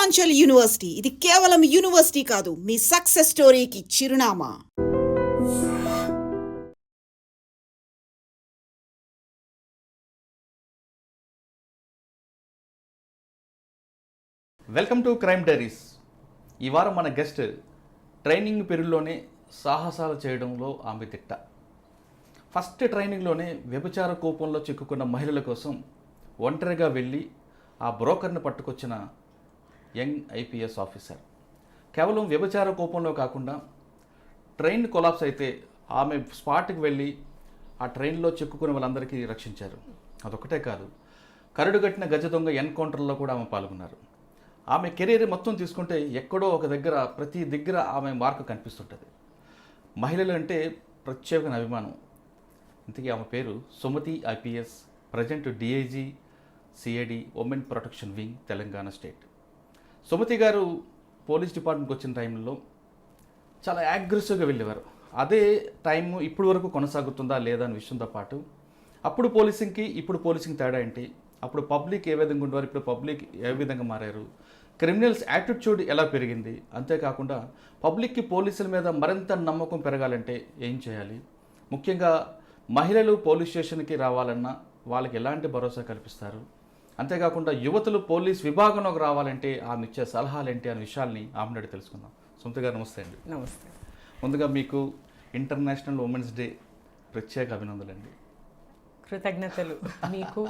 Purvanchal university ఇది కేవలం university కాదు, మీ సక్సెస్ స్టోరీకి చిరునామా. Welcome to crime diaries. ఈ వారం మన గెస్ట్ ట్రైనింగ్ పీరియడ్లోనే సాహసాలు చేయడంలో ఆమె తిట్ట. ఫస్ట్ ట్రైనింగ్లోనే వ్యభిచార కోపంలో చిక్కుకున్న మహిళల కోసం ఒంటరిగా వెళ్ళి ఆ బ్రోకర్ని పట్టుకొచ్చిన యంగ్ ఐపీఎస్ ఆఫీసర్. కేవలం వ్యభిచార కోపంలో కాకుండా ట్రైన్ కొలాప్స్ అయితే ఆమె స్పాట్కి వెళ్ళి ఆ ట్రైన్లో చిక్కుకున్న వాళ్ళందరికీ రక్షించారు. అదొక్కటే కాదు, కరడుగట్టిన గజ దొంగ ఎన్కౌంటర్లో కూడా ఆమె పాల్గొన్నారు. ఆమె కెరీర్ మొత్తం తీసుకుంటే ఎక్కడో ఒక దగ్గర, ప్రతి దగ్గర ఆమె మార్కు కనిపిస్తుంటుంది. మహిళలు అంటే ప్రత్యేకమైన అభిమానం. ఇంతకీ ఆమె పేరు Sumathi IPS, present DIG CID women protection wing, Telangana state. Sumathi గారు పోలీస్ డిపార్ట్మెంట్కి వచ్చిన టైంలో చాలా అగ్రెసివ్గా వెళ్ళేవారు. అదే టైం ఇప్పుడు వరకు కొనసాగుతుందా లేదా అనే విషయంతో పాటు అప్పుడు పోలీసింగ్కి ఇప్పుడు పోలీసింగ్ తేడా ఏంటి, అప్పుడు పబ్లిక్ ఏ విధంగా ఉండేవారు, ఇప్పుడు పబ్లిక్ ఏ విధంగా మారారు, క్రిమినల్స్ యాటిట్యూడ్ ఎలా పెరిగింది, అంతేకాకుండా పబ్లిక్కి పోలీసుల మీద మరింత నమ్మకం పెరగాలంటే ఏం చేయాలి, ముఖ్యంగా మహిళలు పోలీస్ స్టేషన్కి రావాలన్నా వాళ్ళకి ఎలాంటి భరోసా కల్పిస్తారు, అంతేకాకుండా యువతులు పోలీస్ విభాగంలోకి రావాలంటే ఆమె ఇచ్చే సలహాలు ఏంటి అనే విషయాల్ని ఆమె అడిగి తెలుసుకుందాం. సుమతి గారు నమస్తే అండి. నమస్తే. ముందుగా మీకు ఇంటర్నేషనల్ ఉమెన్స్ డే ప్రత్యేక అభినందనలు అండి. కృతజ్ఞతలు మీకు,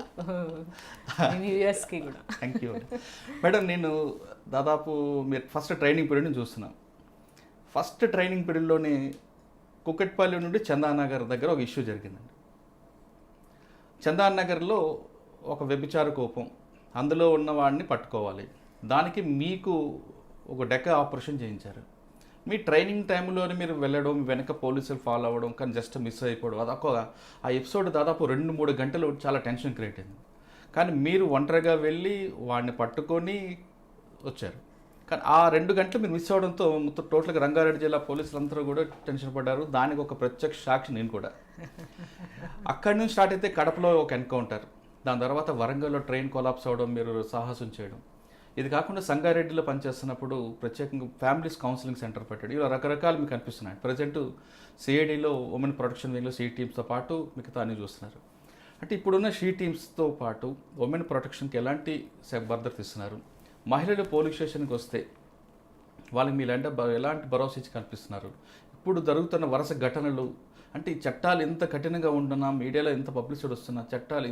యూఎస్కి కూడా. Thank you madam. నేను దాదాపు మీరు ఫస్ట్ ట్రైనింగ్ పీరియడ్ని చూస్తున్నాను. ఫస్ట్ ట్రైనింగ్ పీరియడ్లోనే కుకట్పల్లి నుండి చందానగర్ దగ్గర ఒక ఇష్యూ జరిగిందండి. చందానగర్లో ఒక వ్యభిచార కోపం, అందులో ఉన్నవాడిని పట్టుకోవాలి, దానికి మీకు ఒక డెక్క ఆపరేషన్ చేయించారు. మీ ట్రైనింగ్ టైంలోనే మీరు వెళ్ళడం, వెనక పోలీసులు ఫాలో అవ్వడం, కానీ జస్ట్ మిస్ అయిపోవడం, అదొక ఆ ఎపిసోడ్ దాదాపు 2-3 గంటలు చాలా టెన్షన్ క్రియేట్ అయింది. కానీ మీరు ఒంటరిగా వెళ్ళి వాడిని పట్టుకొని వచ్చారు. కానీ ఆ 2 గంటలు మీరు మిస్ అవ్వడంతో మొత్తం టోటల్గా రంగారెడ్డి జిల్లా పోలీసులందరూ కూడా టెన్షన్ పడ్డారు. దానికి ఒక ప్రత్యక్ష సాక్షి నేను కూడా. అక్కడి నుంచి స్టార్ట్ అయితే కడపలో ఒక ఎన్కౌంటర్, దాని తర్వాత వరంగల్లో ట్రైన్ కొలాప్స్ అవ్వడం, మీరు సాహసం చేయడం. ఇది కాకుండా సంగారెడ్డిలో పనిచేస్తున్నప్పుడు ప్రత్యేకంగా ఫ్యామిలీస్ కౌన్సిలింగ్ సెంటర్ పెట్టాడు. ఇలా రకరకాలు మీకు కనిపిస్తున్నాయి. ప్రజెంట్ సిఐడిలో ఉమెన్ ప్రొటెక్షన్ వింగ్లో సీ టీమ్స్తో పాటు మిగతా అన్ని చూస్తున్నారు. అంటే ఇప్పుడున్న షీ టీమ్స్తో పాటు ఉమెన్ ప్రొటెక్షన్కి ఎలాంటి భద్రత ఇస్తున్నారు, మహిళలు పోలీస్ స్టేషన్కి వస్తే వాళ్ళకి మీరు ఎలాంటి భరోసా ఇచ్చి కనిపిస్తున్నారు, ఇప్పుడు జరుగుతున్న వరుస ఘటనలు, అంటే ఈ చట్టాలు ఎంత కఠినంగా ఉంటున్నా, మీడియాలో ఎంత పబ్లిసిటీ వస్తున్నా, చట్టాలు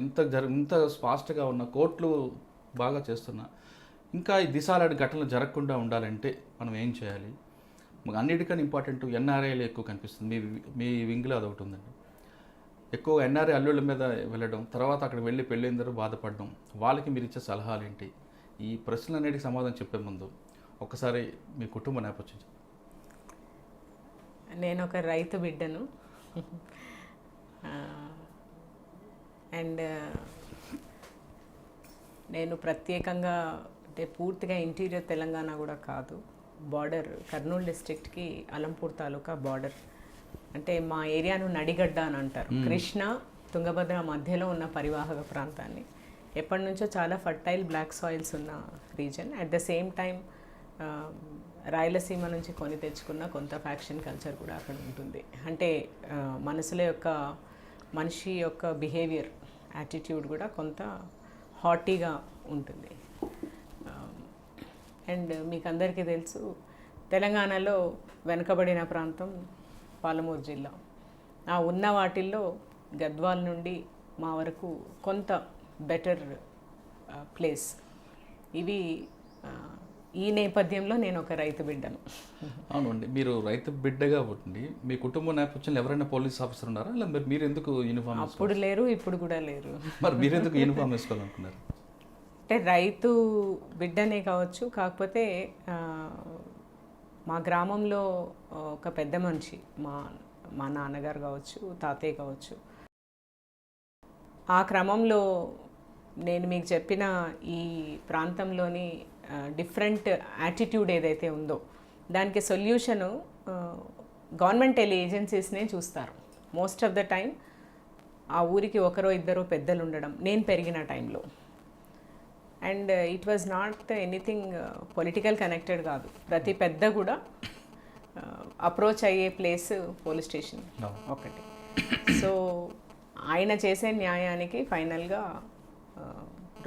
ఇంత ఫాస్ట్గా ఉన్న, కోర్టులు బాగా చేస్తున్నా, ఇంకా ఈ దిశాలాంటి ఘటనలు జరగకుండా ఉండాలంటే మనం ఏం చేయాలి? అన్నిటికన్నా ఇంపార్టెంట్ ఎన్ఆర్ఐలు ఎక్కువ కనిపిస్తుంది. మీ వింగ్లో అదొకటి ఉందండి. ఎక్కువ ఎన్ఆర్ఐ అల్లుళ్ళ మీద వెళ్ళడం, తర్వాత అక్కడ వెళ్ళి పెళ్ళిందరూ బాధపడడం, వాళ్ళకి మీరు ఇచ్చే సలహాలు ఏంటి? ఈ ప్రశ్నలన్నిటికీ సమాధానం చెప్పే ముందు ఒకసారి మీ కుటుంబ నేపథ్యం. నేను ఒక రైతు బిడ్డను, అండ్ నేను ప్రత్యేకంగా అంటే పూర్తిగా ఇంటీరియర్ తెలంగాణ కూడా కాదు, బార్డర్ కర్నూలు డిస్ట్రిక్ట్కి అలంపూర్ తాలూకా బార్డర్. అంటే మా ఏరియాను నడిగడ్డ అని అంటారు. కృష్ణ తుంగభద్ర మధ్యలో ఉన్న పరివాహక ప్రాంతాన్ని, ఎప్పటి నుంచో చాలా ఫర్టైల్ బ్లాక్ సాయిల్స్ ఉన్న reason. At the same time Rayalaseema నుంచి కొని తెచ్చుకున్న కొంత ఫ్యాక్షన్ కల్చర్ కూడా అక్కడ ఉంటుంది. అంటే మనిషి యొక్క బిహేవియర్, యాటిట్యూడ్ కూడా కొంత హాటీగా ఉంటుంది. అండ్ మీకు అందరికీ తెలుసు, తెలంగాణలో వెనుకబడిన ప్రాంతం పాలమూరు జిల్లా. ఆ ఉన్న వాటిల్లో గద్వాల్ నుండి మా వరకు కొంత బెటర్ ప్లేస్. ఇవి ఈ నేపథ్యంలో నేను ఒక రైతు బిడ్డను. అవునండి, మీరు రైతు బిడ్డగా పుట్టింది. మీ కుటుంబ నేపథ్యంలో ఎవరైనా పోలీస్ ఆఫీసర్ ఉన్నారా? ఇలా మీరు ఎందుకు యూనిఫామ్? అప్పుడు లేరు, ఇప్పుడు కూడా లేరు. మరి మీరు ఎందుకు యూనిఫామ్ వేసుకోవాలనుకున్నారు? అంటే రైతు బిడ్డనే కావచ్చు, కాకపోతే మా గ్రామంలో ఒక పెద్ద మనిషి, మా నాన్నగారు కావచ్చు, తాతయ్య కావచ్చు, ఆ క్రమంలో నేను మీకు చెప్పిన ఈ ప్రాంతంలోని డిఫరెంట్ యాటిట్యూడ్ ఏదైతే ఉందో దానికి సొల్యూషను గవర్నమెంట్ ఏజెన్సీస్నే చూస్తారు. మోస్ట్ ఆఫ్ ద టైం ఆ ఊరికి ఒకరో ఇద్దరో పెద్దలు ఉండడం, నేను పెరిగిన టైంలో. And it was not anything political connected కాదు. ప్రతి పెద్ద కూడా అప్రోచ్ అయ్యే ప్లేస్ పోలీస్ స్టేషన్ ఒకటి. సో ఆయన చేసే న్యాయానికి ఫైనల్గా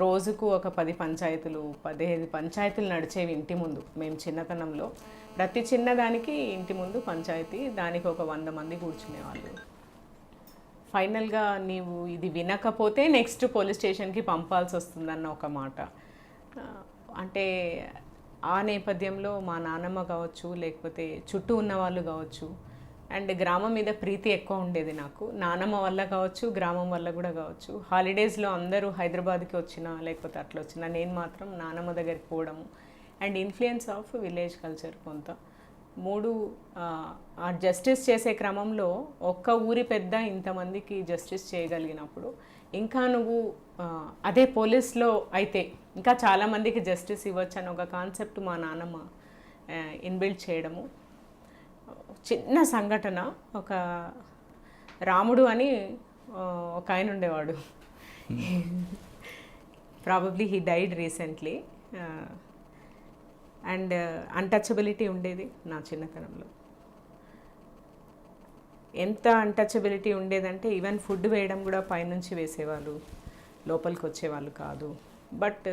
రోజుకు ఒక 10 పంచాయతీలు 15 పంచాయతీలు నడిచేవి ఇంటి ముందు. మేము చిన్నతనంలో ప్రతి చిన్నదానికి ఇంటి ముందు పంచాయతీ, దానికి ఒక 100 మంది కూర్చునేవాళ్ళు. ఫైనల్గా నీవు ఇది వినకపోతే నెక్స్ట్ పోలీస్ స్టేషన్కి పంపాల్సి వస్తుందన్న ఒక మాట. అంటే ఆ నేపథ్యంలో మా నాన్నమ్మ కావచ్చు, లేకపోతే చుట్టూ ఉన్న వాళ్ళు కావచ్చు, అండ్ గ్రామం మీద ప్రీతి ఎక్కువ ఉండేది నాకు. నానమ్మ వల్ల కావచ్చు, గ్రామం వల్ల కూడా కావచ్చు. హాలిడేస్లో అందరూ హైదరాబాద్కి వచ్చినా లేకపోతే అట్లా వచ్చినా నేను మాత్రం నానమ్మ దగ్గరికి పోవడము. And influence of village culture కొంత. 3 ఆ జస్టిస్ చేసే క్రమంలో ఒక్క ఊరి పెద్ద ఇంతమందికి జస్టిస్ చేయగలిగినప్పుడు ఇంకా నువ్వు అదే పోలీస్లో అయితే ఇంకా చాలామందికి జస్టిస్ ఇవ్వచ్చు అని ఒక కాన్సెప్ట్ మా నాన్నమ్మ ఇన్బిల్డ్ చేయడము. చిన్న సంఘటన, ఒక రాముడు అని ఒక ఆయన ఉండేవాడు. Probably he died recently. And untouchability ఉండేది నా చిన్నతనంలో. ఎంత అన్టచబిలిటీ ఉండేదంటే ఈవెన్ ఫుడ్ వేయడం కూడా పైనుంచి వేసేవాళ్ళు, లోపలికి వచ్చేవాళ్ళు కాదు. బట్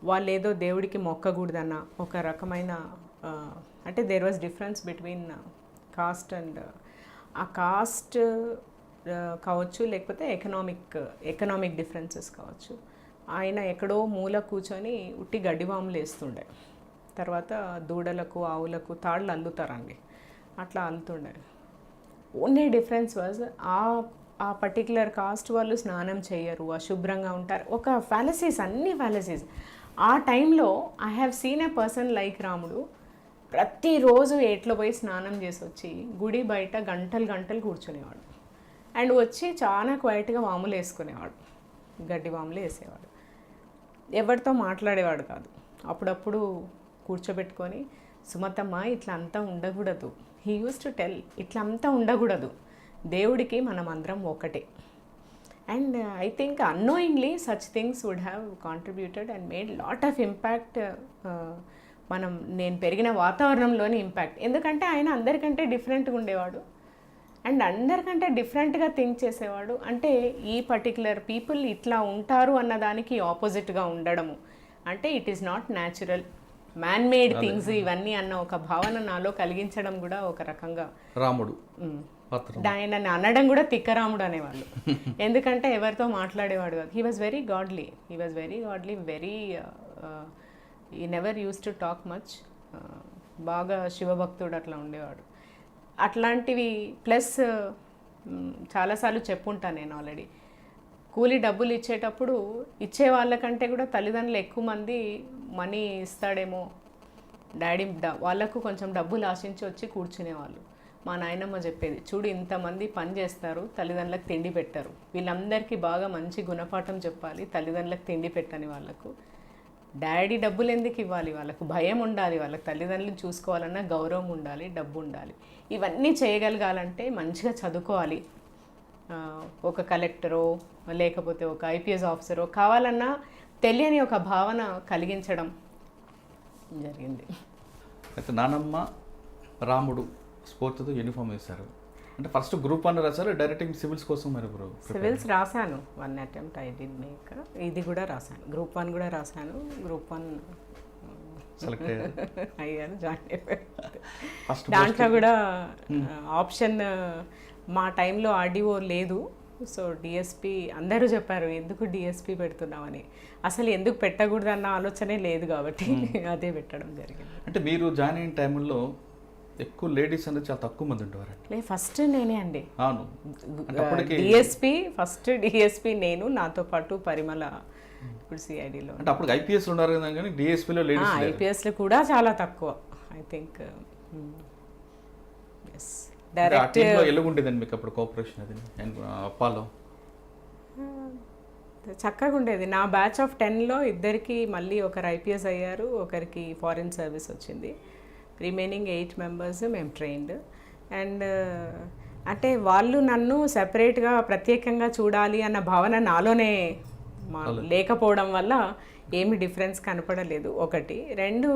వాళ్ళు ఏదో దేవుడికి మొక్కకూడదన్న ఒక రకమైన అంటే there was difference between caste and ఆ కాస్ట్ కావచ్చు, లేకపోతే ఎకనామిక్ డిఫరెన్సెస్ కావచ్చు. ఆయన ఎక్కడో మూల కూర్చొని ఉట్టి గడ్డివాములు వేస్తుండే. తర్వాత దూడలకు ఆవులకు తాళ్ళు అల్లుతారండి, అట్లా అల్లుతుండే. ఓన్లీ డిఫరెన్స్ వాజ్ ఆ పర్టికులర్ కాస్ట్ వాళ్ళు స్నానం చేయరు, అశుభ్రంగా ఉంటారు. ఒక ఫ్యాలసీస్, అన్ని ఫ్యాలసీస్. ఆ టైంలో I have seen a person like రాముడు ప్రతిరోజు ఏట్లో పోయి స్నానం చేసి వచ్చి గుడి బయట గంటలు కూర్చునేవాడు. అండ్ వచ్చి చాలా క్వైట్గా వాములు వేసుకునేవాడు, గడ్డి వాములు వేసేవాడు. ఎవరితో మాట్లాడేవాడు కాదు. అప్పుడప్పుడు కూర్చోబెట్టుకొని, సుమతమ్మ ఇట్లా అంతా ఉండకూడదు, హీ యూస్ టు టెల్, ఇట్లా అంతా ఉండకూడదు, దేవుడికి మనం అందరం ఒకటే. And I think annoyingly such things would have contributed and made lot of impact. నేను పెరిగిన వాతావరణంలోని ఇంపాక్ట్. ఎందుకంటే ఆయన అందరికంటే డిఫరెంట్గా ఉండేవాడు అండ్ అందరికంటే డిఫరెంట్గా థింక్ చేసేవాడు. అంటే ఈ పర్టికులర్ పీపుల్ ఇట్లా ఉంటారు అన్నదానికి ఆపోజిట్గా ఉండడము అంటే it is not natural, man made things ఇవన్నీ అన్న ఒక భావన నాలో కలిగించడం కూడా ఒక రకంగా రాముడు ఆయన అనడం కూడా తిక్కరాముడు అనేవాళ్ళు. ఎందుకంటే ఎవరితో మాట్లాడేవాడు కాదు. He was very godly, very he never use to talk much. బాగా శివభక్తుడు అట్లా ఉండేవాడు. అట్లాంటివి ప్లస్ చాలాసార్లు చెప్పుంటాను నేను ఆల్రెడీ. కూలీ డబ్బులు ఇచ్చేటప్పుడు ఇచ్చే వాళ్ళకంటే కూడా తల్లిదండ్రులు ఎక్కువ మంది మనీ ఇస్తాడేమో డాడీ, వాళ్ళకు కొంచెం డబ్బులు ఆశించి వచ్చి కూర్చునేవాళ్ళు. మా నాయనమ్మ చెప్పేది, చూడు ఇంతమంది పని చేస్తారు, తల్లిదండ్రులకు తిండి పెట్టరు, వీళ్ళందరికీ బాగా మంచి గుణపాఠం చెప్పాలి, తల్లిదండ్రులకు తిండి పెట్టని వాళ్ళకు డాడీ డబ్బులు ఎందుకు ఇవ్వాలి, వాళ్ళకు భయం ఉండాలి, వాళ్ళకి తల్లిదండ్రులను చూసుకోవాలన్నా గౌరవం ఉండాలి, డబ్బు ఉండాలి. ఇవన్నీ చేయగలగాలంటే మంచిగా చదువుకోవాలి. ఒక కలెక్టరో లేకపోతే ఒక ఐపీఎస్ ఆఫీసరో కావాలన్నా తెలియని ఒక భావన కలిగించడం జరిగింది. అయితే నానమ్మ రాముడు స్ఫూర్తితో యూనిఫామ్ వేశారు. అంటే ఫస్ట్ గ్రూప్ 1 రాశారు, డైరెక్ట్ సివిల్స్ కోసం మరి సివిల్స్ రాశాను. 1 అటెంప్ట్ ఐ డిడ్ మేక్. ఇది కూడా రాశాను, గ్రూప్ 1 కూడా రాశాను. గ్రూప్ 1 సెలెక్ట్ అయ్యాను, జాయిన్ అయిపోయాను. దాంట్లో కూడా ఆప్షన్ మా టైంలో ఆర్డీఓ లేదు. సో డిఎస్పి అందరూ చెప్పారు ఎందుకు డిఎస్పి పెడుతున్నామని. అసలు ఎందుకు పెట్టకూడదన్న ఆలోచనే లేదు కాబట్టి అదే పెట్టడం జరిగింది. అంటే మీరు జాయిన్ అయిన టైంలో ఎక్కువ లేడీస్ అనేది చాలా తక్కువ మంది ఉండేవారు. ఫస్ట్ నేనే అండి. అవును, ఫస్ట్ డిఎస్పి నేను, నాతో పాటు పరిమళ ఇప్పుడు సిఐడిలో. అంటే అప్పుడు ఐపీఎస్ ఉన్నారు కదా, కానీ డిఎస్పీలో లేడీస్ ఐపీఎస్లో కూడా చాలా తక్కువ. ఐ థింక్ డైరెక్ట్ ఎలాగుండేదండి మీకు అప్పుడు కోఆపరేషన్? అది అప్పాలో చక్కగా ఉండేది. నా బ్యాచ్ ఆఫ్ 10లో ఇద్దరికి మళ్ళీ ఒకరు ఐపీఎస్ అయ్యారు, ఒకరికి ఫారిన్ సర్వీస్ వచ్చింది. రిమైనింగ్ 8 మెంబర్స్ మేము ట్రైన్డ్. అండ్ అంటే వాళ్ళు నన్ను సెపరేట్గా ప్రత్యేకంగా చూడాలి అన్న భావన నాలోనే లేకపోవడం వల్ల ఏమి డిఫరెన్స్ కనపడలేదు. ఒకటి. రెండు,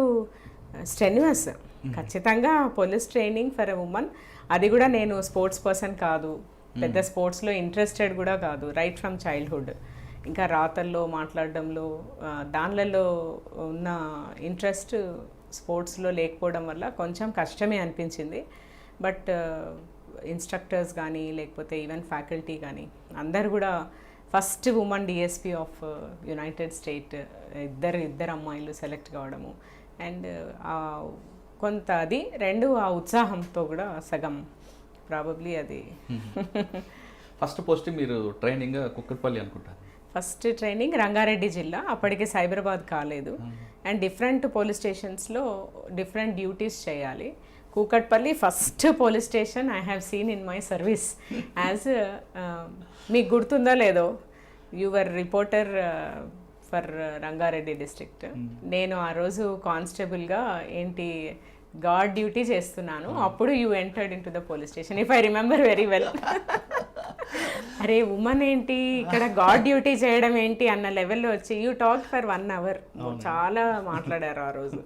స్ట్రెన్యూస్. ఖచ్చితంగా police training for a women. అది కూడా నేను స్పోర్ట్స్ పర్సన్ కాదు, పెద్ద స్పోర్ట్స్లో ఇంట్రెస్టెడ్ కూడా కాదు, రైట్ ఫ్రమ్ చైల్డ్హుడ్. ఇంకా రాతల్లో మాట్లాడడంలో దానిలలో ఉన్న ఇంట్రెస్ట్ స్పోర్ట్స్లో లేకపోవడం వల్ల కొంచెం కష్టమే అనిపించింది. బట్ ఇన్స్ట్రక్టర్స్ కానీ లేకపోతే ఈవెన్ ఫ్యాకల్టీ కానీ అందరు కూడా first women DSP of United state ఇద్దరు అమ్మాయిలు సెలెక్ట్ కావడము అండ్ కొంత అది. రెండు, ఆ ఉత్సాహంతో కూడా సగం ప్రాబబ్లీ అది. ఫస్ట్ పోస్టింగ్ మీరు ట్రైనింగ్ కుక్కట్పల్లి అనుకుంటారు? ఫస్ట్ ట్రైనింగ్ రంగారెడ్డి జిల్లా, అప్పటికి సైబరాబాద్ కాలేదు. అండ్ డిఫరెంట్ పోలీస్ స్టేషన్స్లో డిఫరెంట్ డ్యూటీస్ చేయాలి. Kukatpally first police station I have seen in my service as, మీకు గుర్తుందో లేదో, your reporter for Rangareddy district. నేను ఆ రోజు కానిస్టేబుల్గా ఏంటి గార్డ్ డ్యూటీ చేస్తున్నాను. అప్పుడు you entered in to the police station, if I remember very well. అరే ఉమెన్ ఏంటి ఇక్కడ గార్డ్ డ్యూటీ చేయడం ఏంటి అన్న లెవెల్లో వచ్చి యూ టాక్ ఫర్ 1 hour. చాలా మాట్లాడారు ఆ రోజు.